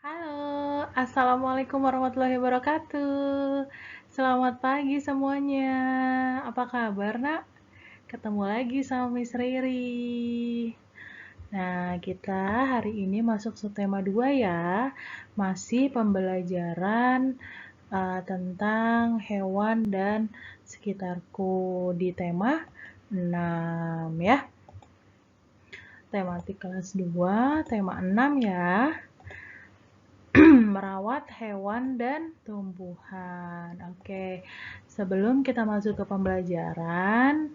Halo, Assalamualaikum warahmatullahi wabarakatuh. Selamat pagi semuanya. Apa kabar, nak? Ketemu lagi sama Miss Riri. Nah, kita hari ini masuk subtema 2 ya. Masih pembelajaran tentang hewan dan sekitarku di tema 6 ya. Tematik kelas 2, tema 6 ya. Merawat hewan dan tumbuhan. Oke, sebelum kita masuk ke pembelajaran,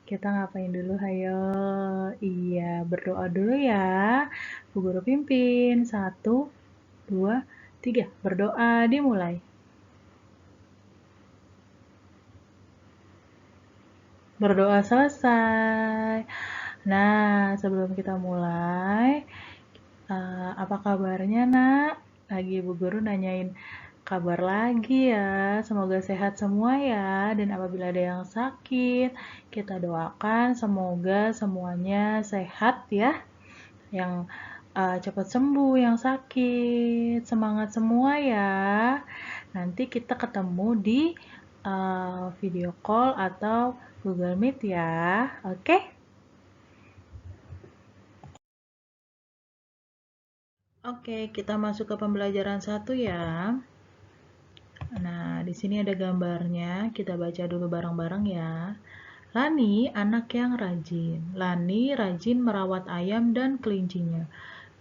kita ngapain dulu? Hayo, iya, berdoa dulu ya. Bu Guru pimpin. 1, 2, 3. Berdoa dimulai. Berdoa selesai. Nah, sebelum kita mulai, apa kabarnya, nak? Lagi Bu Guru nanyain kabar lagi ya. Semoga sehat semua ya. Dan apabila ada yang sakit, kita doakan semoga semuanya sehat ya. Yang cepat sembuh, yang sakit. Semangat semua ya. Nanti kita ketemu di video call atau Google Meet ya. Oke? Oke, kita masuk ke pembelajaran 1 ya. Nah, di sini ada gambarnya. Kita baca dulu bareng-bareng ya. Lani, anak yang rajin. Lani rajin merawat ayam dan kelincinya.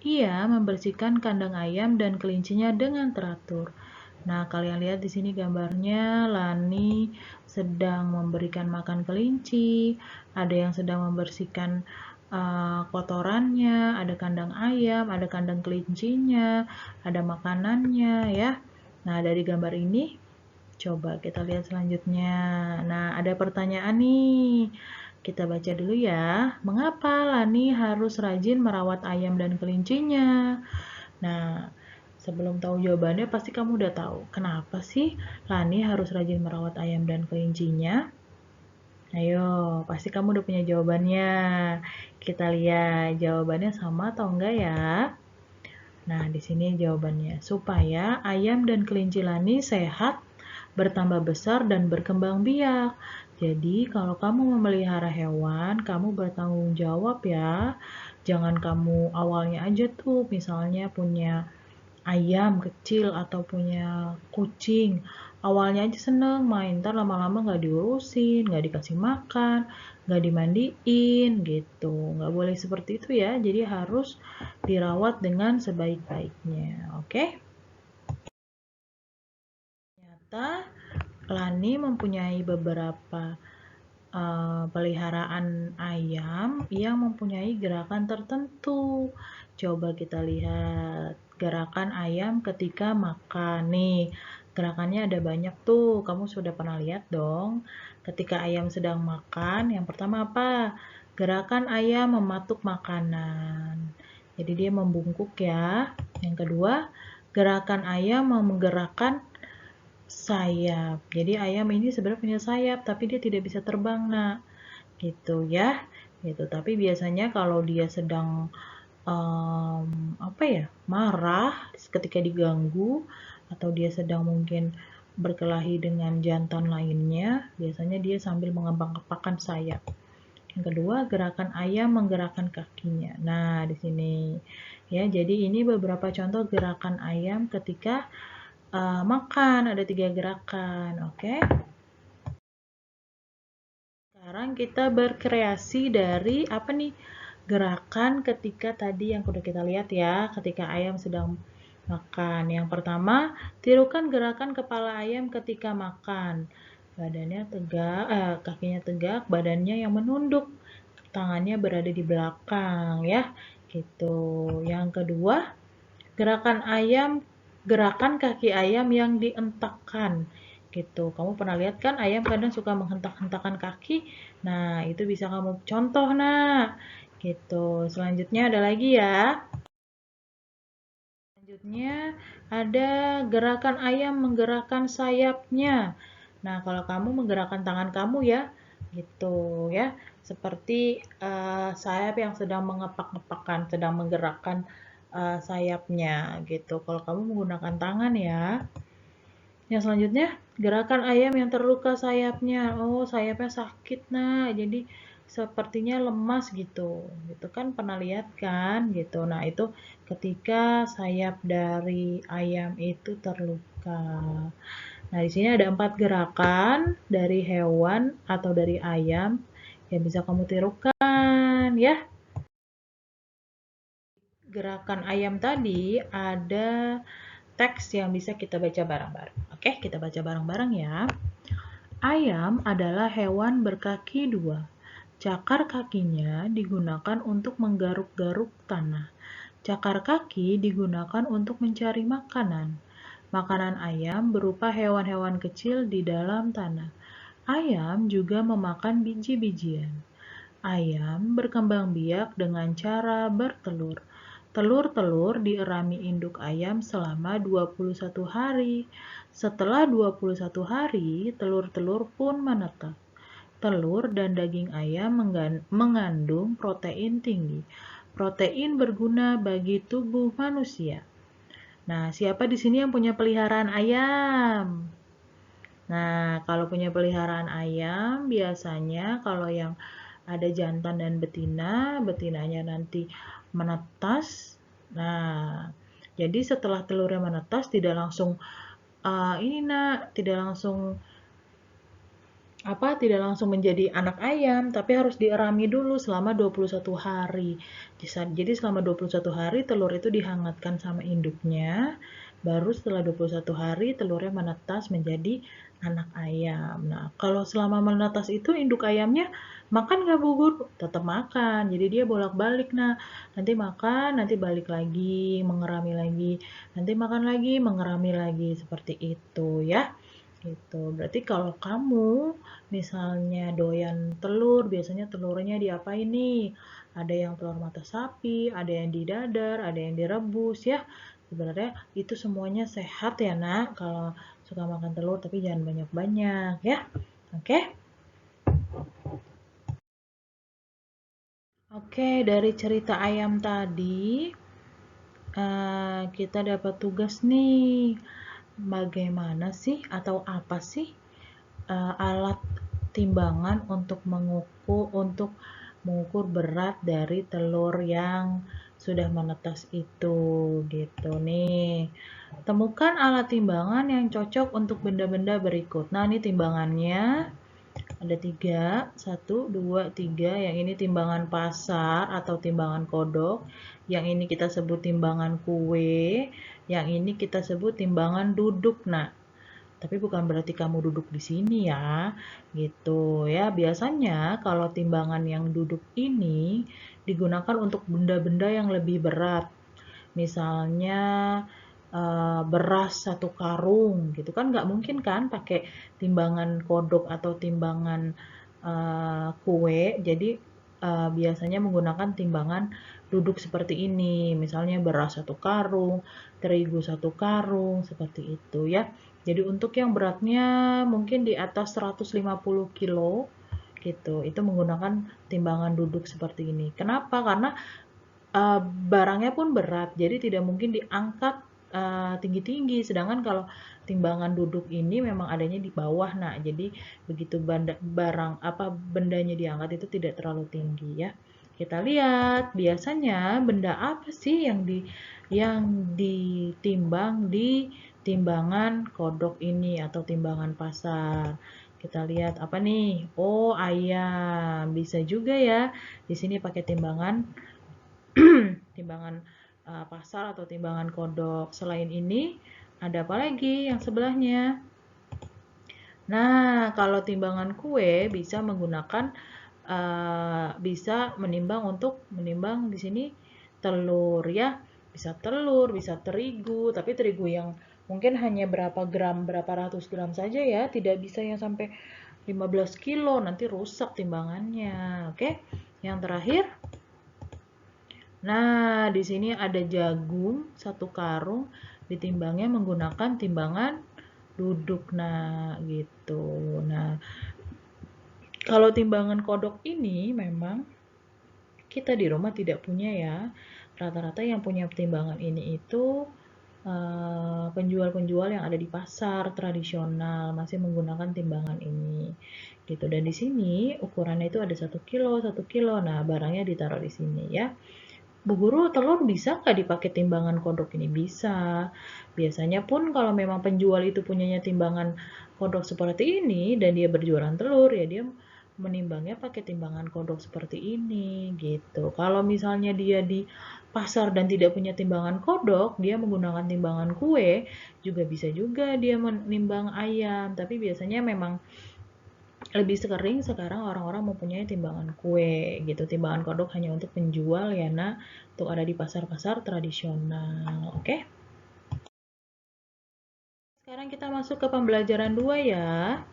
Ia membersihkan kandang ayam dan kelincinya dengan teratur. Nah, kalian lihat di sini gambarnya Lani sedang memberikan makan kelinci, ada yang sedang membersihkan kotorannya, ada kandang ayam, ada kandang kelincinya, ada makanannya ya. Nah, dari gambar ini coba kita lihat selanjutnya. Nah, ada pertanyaan nih. Kita baca dulu ya. Mengapa Lani harus rajin merawat ayam dan kelincinya? Nah, sebelum tahu jawabannya pasti kamu udah tahu. Kenapa sih Lani harus rajin merawat ayam dan kelincinya? Ayo, pasti kamu udah punya jawabannya. Kita lihat jawabannya sama atau enggak ya. Nah, di sini jawabannya. Supaya ayam dan kelinci Lani sehat, bertambah besar, dan berkembang biak. Jadi, kalau kamu memelihara hewan, kamu bertanggung jawab ya. Jangan kamu awalnya aja tuh, misalnya punya ayam kecil atau punya kucing. Awalnya aja seneng main, ntar lama-lama nggak diurusin, nggak dikasih makan, nggak dimandiin gitu. Nggak boleh seperti itu ya, jadi harus dirawat dengan sebaik-baiknya. Oke? Ternyata Lani mempunyai beberapa peliharaan ayam yang mempunyai gerakan tertentu. Coba kita lihat gerakan ayam ketika makan. Nih, gerakannya ada banyak tuh. Kamu sudah pernah lihat dong. Ketika ayam sedang makan, yang pertama apa? Gerakan ayam mematuk makanan. Jadi dia membungkuk ya. Yang kedua, gerakan ayam menggerakkan sayap. Jadi ayam ini sebenarnya punya sayap, tapi dia tidak bisa terbang, nak. Gitu ya. Gitu. Tapi biasanya kalau dia sedang apa ya, marah ketika diganggu atau dia sedang mungkin berkelahi dengan jantan lainnya, biasanya dia sambil mengembang-kepakkan sayap. Yang kedua, gerakan ayam menggerakkan kakinya. Nah, di sini ya. Jadi ini beberapa contoh gerakan ayam ketika makan. Ada 3 gerakan, oke? Sekarang kita berkreasi dari apa nih? Gerakan ketika tadi yang udah kita lihat ya, ketika ayam sedang makan. Yang pertama, tirukan gerakan kepala ayam ketika makan. Badannya tegak, kakinya tegak, badannya yang menunduk. Tangannya berada di belakang ya. Gitu. Yang kedua, gerakan kaki ayam yang dientakkan gitu. Kamu pernah lihat kan ayam kadang suka menghentak-hentakan kaki? Nah, itu bisa kamu contoh, nah. Gitu. Selanjutnya ada lagi ya. Selanjutnya ada gerakan ayam menggerakkan sayapnya. Nah, kalau kamu menggerakkan tangan kamu ya, gitu ya. Seperti sayap yang sedang mengepak-ngepakkan, sedang menggerakkan sayapnya gitu. Kalau kamu menggunakan tangan ya. Yang selanjutnya, gerakan ayam yang terluka sayapnya. Oh, sayapnya sakit, nah. Jadi sepertinya lemas gitu. Itu kan pernah lihat kan gitu. Nah, itu ketika sayap dari ayam itu terluka. Nah, di sini ada 4 gerakan dari hewan atau dari ayam yang bisa kamu tirukan ya. Gerakan ayam tadi ada teks yang bisa kita baca bareng-bareng. Oke, kita baca bareng-bareng ya. Ayam adalah hewan berkaki dua. Cakar kakinya digunakan untuk menggaruk-garuk tanah. Cakar kaki digunakan untuk mencari makanan. Makanan ayam berupa hewan-hewan kecil di dalam tanah. Ayam juga memakan biji-bijian. Ayam berkembang biak dengan cara bertelur. Telur-telur dierami induk ayam selama 21 hari. Setelah 21 hari, telur-telur pun menetas. Telur dan daging ayam mengandung protein tinggi. Protein berguna bagi tubuh manusia. Nah, siapa di sini yang punya peliharaan ayam? Nah, kalau punya peliharaan ayam, biasanya kalau yang ada jantan dan betina, betinanya nanti menetas. Nah, jadi setelah telurnya menetas tidak langsung tidak langsung tidak langsung menjadi anak ayam, tapi harus dierami dulu selama 21 hari. Jadi selama 21 hari telur itu dihangatkan sama induknya, baru setelah 21 hari telurnya menetas menjadi anak ayam. Nah, kalau selama menetas itu induk ayamnya makan nggak bubur? Tetap makan, jadi dia bolak-balik. Nah, nanti makan, nanti balik lagi, mengerami lagi, nanti makan lagi, mengerami lagi, seperti itu ya. Gitu. Berarti kalau kamu misalnya doyan telur, biasanya telurnya diapain nih? Ada yang telur mata sapi, ada yang didadar, ada yang direbus ya. Sebenarnya itu semuanya sehat ya nak, kalau suka makan telur, tapi jangan banyak-banyak ya. Oke? Oke, dari cerita ayam tadi, kita dapat tugas nih. Bagaimana sih atau apa sih alat timbangan untuk mengukur berat dari telur yang sudah menetas itu gitu nih. Temukan alat timbangan yang cocok untuk benda-benda berikut. Nah, ini timbangannya ada 3, 1, 2, 3. Yang ini timbangan pasar atau timbangan kodok. Yang ini kita sebut timbangan kue. Yang ini kita sebut timbangan duduk. Nah, tapi bukan berarti kamu duduk di sini ya, gitu ya. Biasanya kalau timbangan yang duduk ini digunakan untuk benda-benda yang lebih berat. Misalnya beras 1 karung gitu kan, nggak mungkin kan pakai timbangan kodok atau timbangan kue. Jadi biasanya menggunakan timbangan duduk seperti ini. Misalnya beras 1 karung, terigu 1 karung, seperti itu ya. Jadi untuk yang beratnya mungkin di atas 150 kilo gitu, itu menggunakan timbangan duduk seperti ini. Kenapa? Karena barangnya pun berat, jadi tidak mungkin diangkat tinggi-tinggi. Sedangkan kalau timbangan duduk ini memang adanya di bawah. Nah, jadi begitu bendanya diangkat itu tidak terlalu tinggi ya. Kita lihat biasanya benda apa sih yang ditimbang di timbangan kodok ini atau timbangan pasar. Kita lihat apa nih? Oh, ayam. Bisa juga ya. Di sini pakai timbangan timbangan pasar atau timbangan kodok. Selain ini, ada apa lagi yang sebelahnya? Nah, kalau timbangan kue bisa menggunakan bisa menimbang di sini telur ya. Bisa telur, bisa terigu, tapi terigu yang mungkin hanya berapa gram, berapa ratus gram saja ya, tidak bisa yang sampai 15 kilo, nanti rusak timbangannya. Oke. Yang terakhir, nah, di sini ada jagung 1 karung, ditimbangnya menggunakan timbangan duduk. Nah, gitu. Nah, kalau timbangan kodok ini memang kita di rumah tidak punya ya. Rata-rata yang punya timbangan ini itu penjual-penjual yang ada di pasar tradisional masih menggunakan timbangan ini gitu. Dan di sini ukurannya itu ada 1 kilo, 1 kilo. Nah, barangnya ditaruh di sini ya. Bu Guru, telur bisa nggak dipakai timbangan kodok ini? Bisa. Biasanya pun kalau memang penjual itu punyanya timbangan kodok seperti ini dan dia berjualan telur, ya dia menimbangnya pakai timbangan kodok seperti ini gitu. Kalau misalnya dia di pasar dan tidak punya timbangan kodok, dia menggunakan timbangan kue, juga bisa juga dia menimbang ayam. Tapi biasanya memang lebih sering sekarang orang-orang mempunyai timbangan kue gitu. Timbangan kodok hanya untuk penjual ya nak, untuk ada di pasar-pasar tradisional. Oke. Sekarang kita masuk ke pembelajaran 2 ya.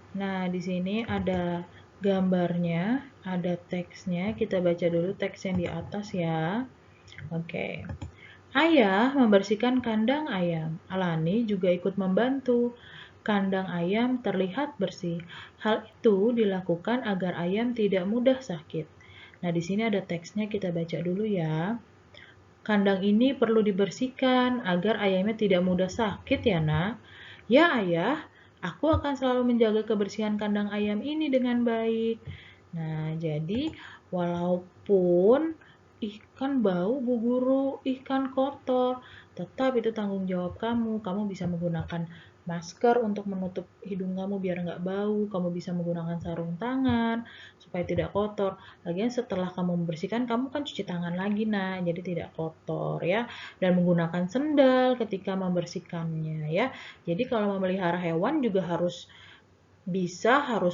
Nah, di sini ada gambarnya, ada teksnya. Kita baca dulu teks yang di atas ya. Oke. Ayah membersihkan kandang ayam. Alani juga ikut membantu. Kandang ayam terlihat bersih. Hal itu dilakukan agar ayam tidak mudah sakit. Nah, di sini ada teksnya, kita baca dulu ya. Kandang ini perlu dibersihkan agar ayamnya tidak mudah sakit ya, Nak. Ya, Ayah. Aku akan selalu menjaga kebersihan kandang ayam ini dengan baik. Nah, jadi walaupun ikan bau, Bu Guru, ikan kotor, tetap itu tanggung jawab kamu. Kamu bisa menggunakan masker untuk menutup hidung kamu biar nggak bau. Kamu bisa menggunakan sarung tangan supaya tidak kotor. Lagian setelah kamu membersihkan, kamu kan cuci tangan lagi, nah, jadi tidak kotor ya. Dan menggunakan sendal ketika membersihkannya ya. Jadi kalau memelihara hewan juga harus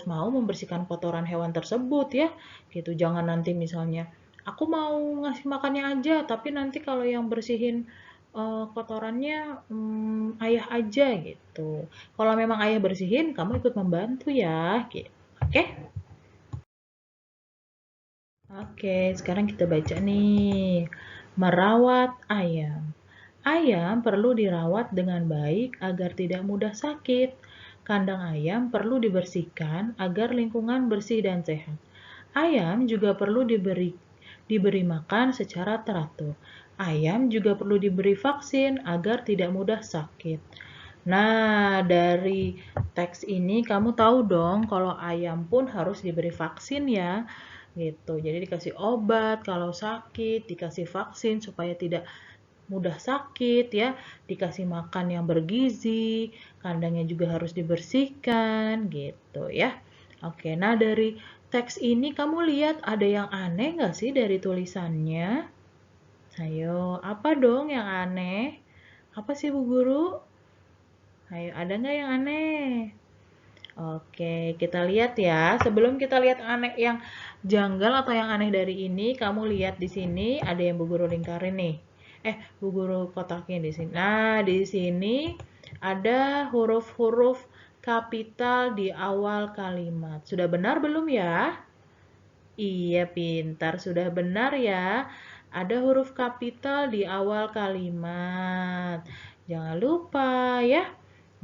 mau membersihkan kotoran hewan tersebut ya. Gitu. Jangan nanti misalnya aku mau ngasih makannya aja, tapi nanti kalau yang bersihin kotorannya ayah aja gitu. Kalau memang ayah bersihin, kamu ikut membantu ya. Gitu. Oke? Oke, sekarang kita baca nih. Merawat ayam. Ayam perlu dirawat dengan baik agar tidak mudah sakit. Kandang ayam perlu dibersihkan agar lingkungan bersih dan sehat. Ayam juga perlu diberi makan secara teratur. Ayam juga perlu diberi vaksin agar tidak mudah sakit. Nah, dari teks ini kamu tahu dong kalau ayam pun harus diberi vaksin ya. Gitu. Jadi dikasih obat kalau sakit, dikasih vaksin supaya tidak mudah sakit ya, dikasih makan yang bergizi, kandangnya juga harus dibersihkan gitu ya. Oke, nah dari teks ini kamu lihat ada yang aneh nggak sih dari tulisannya? Ayo, apa dong yang aneh? Apa sih Bu Guru? Ayo, ada nggak yang aneh? Oke, kita lihat ya. Sebelum kita lihat aneh yang janggal atau yang aneh dari ini, kamu lihat di sini ada yang Bu Guru lingkarin nih. Bu Guru kotakin di sini. Nah, di sini ada huruf-huruf kapital di awal kalimat. Sudah benar belum ya? Iya, pintar. Sudah benar ya. Ada huruf kapital di awal kalimat. Jangan lupa ya.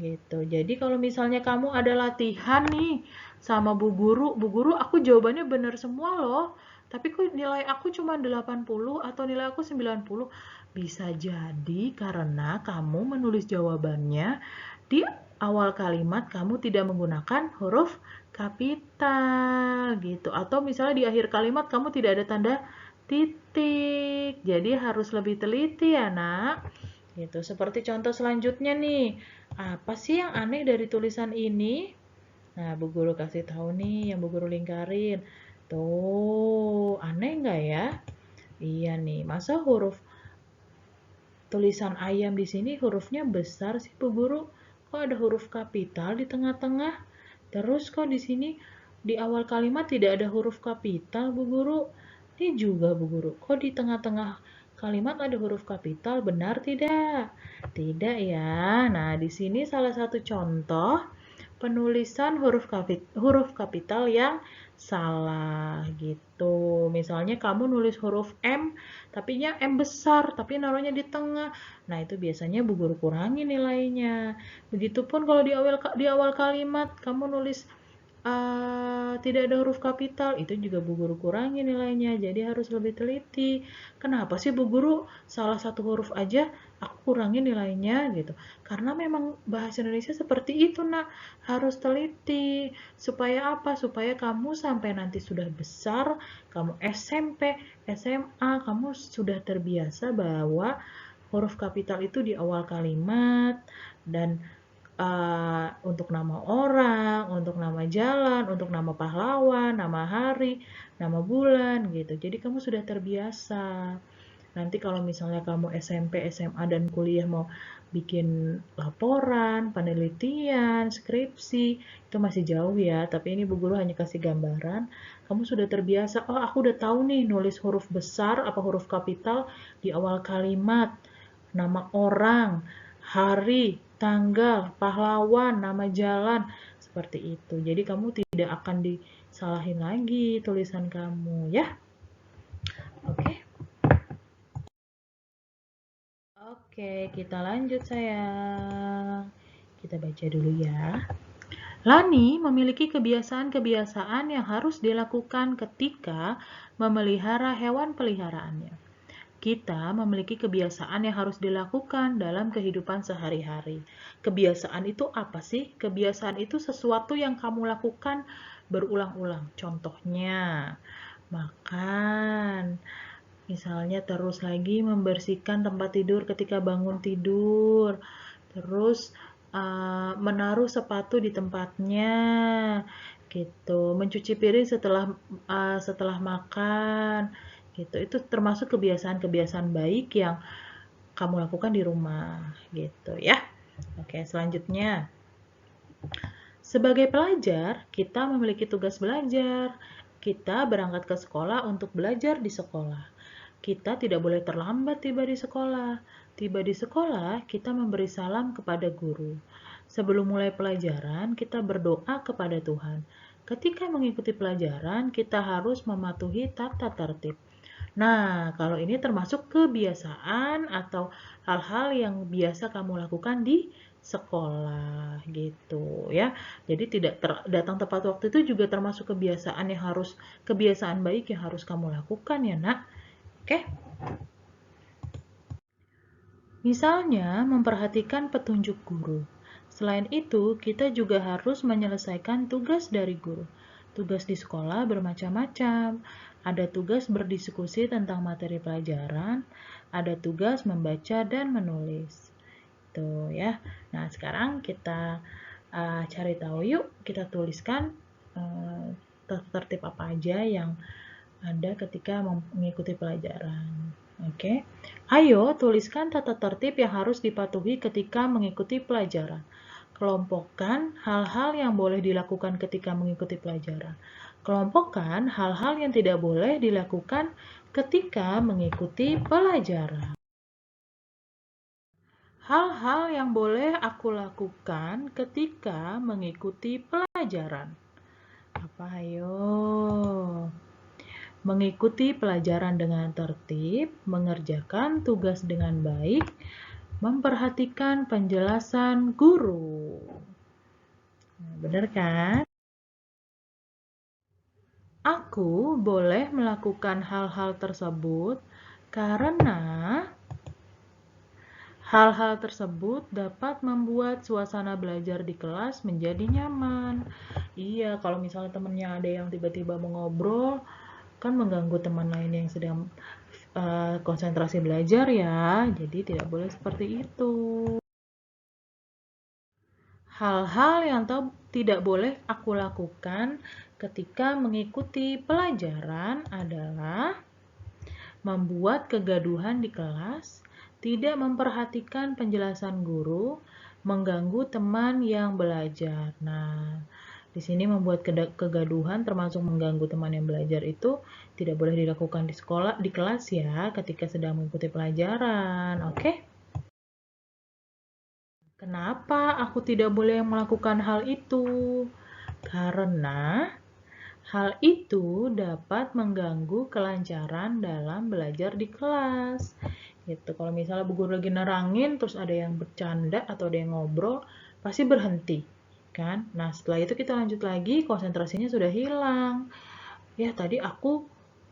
Gitu. Jadi kalau misalnya kamu ada latihan nih sama Bu Guru aku jawabannya benar semua loh. Tapi kok nilai aku cuma 80 atau nilai aku 90? Bisa jadi karena kamu menulis jawabannya di awal kalimat kamu tidak menggunakan huruf kapital gitu. Atau misalnya di akhir kalimat kamu tidak ada tanda titik. Jadi harus lebih teliti ya, Nak. Gitu. Seperti contoh selanjutnya nih. Apa sih yang aneh dari tulisan ini? Nah, Bu Guru kasih tahu nih yang Bu Guru lingkarin. Tuh, aneh nggak ya? Iya nih, masa huruf tulisan ayam di sini hurufnya besar sih Bu Guru? Kok ada huruf kapital di tengah-tengah? Terus kok di sini di awal kalimat tidak ada huruf kapital Bu Guru? Ini juga Bu Guru. Kok di tengah-tengah kalimat ada huruf kapital? Benar tidak? Tidak ya. Nah, di sini salah satu contoh penulisan huruf kapital yang salah gitu. Misalnya kamu nulis huruf M, tapinya M besar, tapi naruhnya di tengah. Nah, itu biasanya Bu Guru kurangi nilainya. Begitupun kalau di awal kalimat kamu nulis tidak ada huruf kapital, itu juga Bu Guru kurangi nilainya, jadi harus lebih teliti. Kenapa sih Bu Guru salah satu huruf aja aku kurangi nilainya gitu? Karena memang bahasa Indonesia seperti itu, Nak. Harus teliti. Supaya apa? Supaya kamu sampai nanti sudah besar, kamu SMP, SMA, kamu sudah terbiasa bahwa huruf kapital itu di awal kalimat dan untuk nama orang, untuk nama jalan, untuk nama pahlawan, nama hari, nama bulan gitu. Jadi kamu sudah terbiasa. Nanti kalau misalnya kamu SMP, SMA, dan kuliah mau bikin laporan, penelitian, skripsi, itu masih jauh ya, tapi ini Bu Guru hanya kasih gambaran. Kamu sudah terbiasa, oh aku udah tahu nih nulis huruf besar apa huruf kapital di awal kalimat, nama orang, hari, tanggal, pahlawan, nama jalan, seperti itu. Jadi kamu tidak akan disalahin lagi tulisan kamu, ya. Oke. Oke, kita lanjut sayang. Kita baca dulu ya. Lani memiliki kebiasaan-kebiasaan yang harus dilakukan ketika memelihara hewan peliharaannya. Kita memiliki kebiasaan yang harus dilakukan dalam kehidupan sehari-hari. Kebiasaan itu apa sih? Kebiasaan itu sesuatu yang kamu lakukan berulang-ulang. Contohnya, makan. Misalnya terus lagi membersihkan tempat tidur ketika bangun tidur. Terus menaruh sepatu di tempatnya. Gitu. Mencuci piring setelah makan. Gitu. Itu termasuk kebiasaan-kebiasaan baik yang kamu lakukan di rumah. Gitu ya. Oke, selanjutnya. Sebagai pelajar, kita memiliki tugas belajar. Kita berangkat ke sekolah untuk belajar di sekolah. Kita tidak boleh terlambat tiba di sekolah. Tiba di sekolah, kita memberi salam kepada guru. Sebelum mulai pelajaran, kita berdoa kepada Tuhan. Ketika mengikuti pelajaran, kita harus mematuhi tata tertib. Nah, kalau ini termasuk kebiasaan atau hal-hal yang biasa kamu lakukan di sekolah gitu ya. Jadi tidak datang tepat waktu itu juga termasuk kebiasaan baik yang harus kamu lakukan ya, Nak. Oke? Misalnya, memperhatikan petunjuk guru. Selain itu, kita juga harus menyelesaikan tugas dari guru. Tugas di sekolah bermacam-macam. Ada tugas berdiskusi tentang materi pelajaran, ada tugas membaca dan menulis. Tuh ya. Nah, sekarang kita cari tahu yuk, kita tuliskan tata tertib apa aja yang ada ketika mengikuti pelajaran. Oke. Ayo tuliskan tata tertib yang harus dipatuhi ketika mengikuti pelajaran. Kelompokkan hal-hal yang boleh dilakukan ketika mengikuti pelajaran. Kelompokkan hal-hal yang tidak boleh dilakukan ketika mengikuti pelajaran. Hal-hal yang boleh aku lakukan ketika mengikuti pelajaran. Apa ayo? Mengikuti pelajaran dengan tertib, mengerjakan tugas dengan baik, memperhatikan penjelasan guru. Benar kan? Aku boleh melakukan hal-hal tersebut karena hal-hal tersebut dapat membuat suasana belajar di kelas menjadi nyaman. Iya, kalau misalnya temennya ada yang tiba-tiba mengobrol, kan mengganggu teman lain yang sedang konsentrasi belajar ya. Jadi tidak boleh seperti itu. Hal-hal yang tidak boleh aku lakukan ketika mengikuti pelajaran adalah membuat kegaduhan di kelas, tidak memperhatikan penjelasan guru, mengganggu teman yang belajar. Nah, di sini membuat kegaduhan termasuk mengganggu teman yang belajar itu tidak boleh dilakukan di sekolah, di kelas ya, ketika sedang mengikuti pelajaran. Oke? Kenapa aku tidak boleh melakukan hal itu? Karena hal itu dapat mengganggu kelancaran dalam belajar di kelas. Gitu. Kalau misalnya Bu Guru lagi nerangin, terus ada yang bercanda atau ada yang ngobrol, pasti berhenti. kan? Nah, setelah itu kita lanjut lagi, konsentrasinya sudah hilang. Ya, tadi aku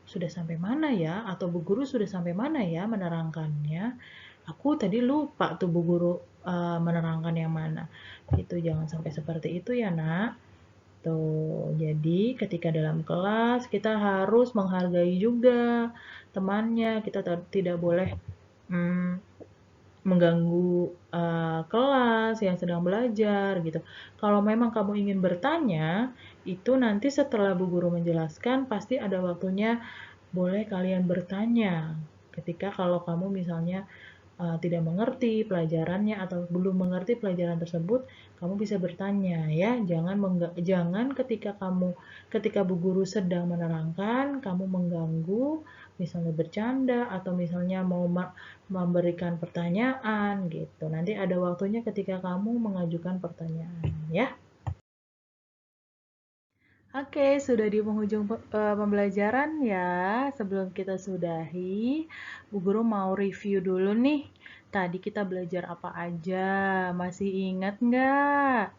sudah sampai mana ya? Atau Bu Guru sudah sampai mana ya menerangkannya? Aku tadi lupa tuh Bu Guru menerangkan yang mana. Itu jangan sampai seperti itu ya, Nak. Tuh, jadi ketika dalam kelas kita harus menghargai juga temannya. Kita tidak boleh mengganggu kelas yang sedang belajar gitu. Kalau memang kamu ingin bertanya, itu nanti setelah Bu Guru menjelaskan pasti ada waktunya boleh kalian bertanya. Ketika kalau kamu misalnya tidak mengerti pelajarannya atau belum mengerti pelajaran tersebut, kamu bisa bertanya ya. Jangan ketika Bu Guru sedang menerangkan, kamu mengganggu, misalnya bercanda atau misalnya mau memberikan pertanyaan gitu. Nanti ada waktunya ketika kamu mengajukan pertanyaan ya. Oke, sudah di penghujung pembelajaran ya. Sebelum kita sudahi, Bu Guru mau review dulu nih. Tadi kita belajar apa aja? Masih ingat nggak?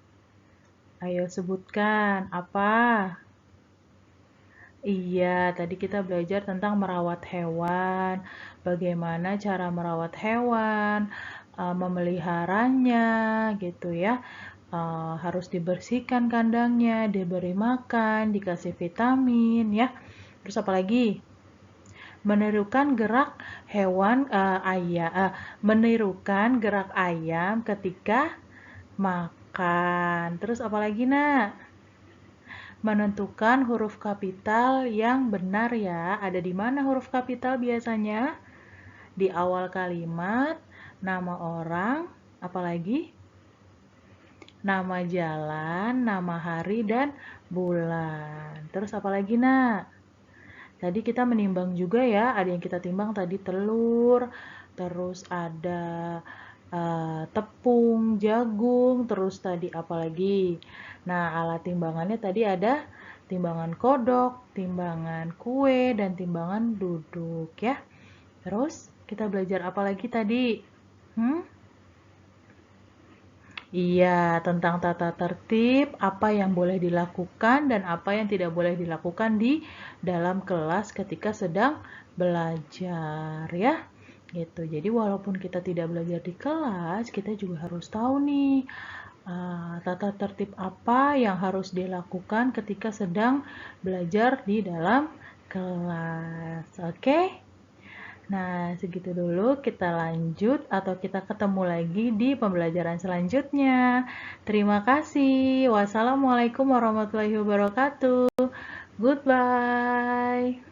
Ayo sebutkan, apa? Iya, tadi kita belajar tentang merawat hewan, bagaimana cara merawat hewan, memeliharanya, gitu ya. Harus dibersihkan kandangnya, diberi makan, dikasih vitamin, ya. Terus apa lagi? Menirukan gerak menirukan gerak ayam ketika makan. Terus apa lagi, Nak? Menentukan huruf kapital yang benar ya. Ada di mana huruf kapital biasanya? Di awal kalimat, nama orang, apalagi? Nama jalan, nama hari, dan bulan. Terus apalagi, Nak? Tadi kita menimbang juga ya, ada yang kita timbang tadi telur, terus ada tepung, jagung, terus tadi apalagi. Nah, alat timbangannya tadi ada timbangan kodok, timbangan kue, dan timbangan duduk ya. Terus kita belajar apa lagi tadi? Iya, tentang tata tertib, apa yang boleh dilakukan dan apa yang tidak boleh dilakukan di dalam kelas ketika sedang belajar ya. Gitu. Jadi walaupun kita tidak belajar di kelas, kita juga harus tahu nih tata tertib apa yang harus dilakukan ketika sedang belajar di dalam kelas. Oke? Nah, segitu dulu. Kita lanjut atau kita ketemu lagi di pembelajaran selanjutnya. Terima kasih. Wassalamualaikum warahmatullahi wabarakatuh. Goodbye.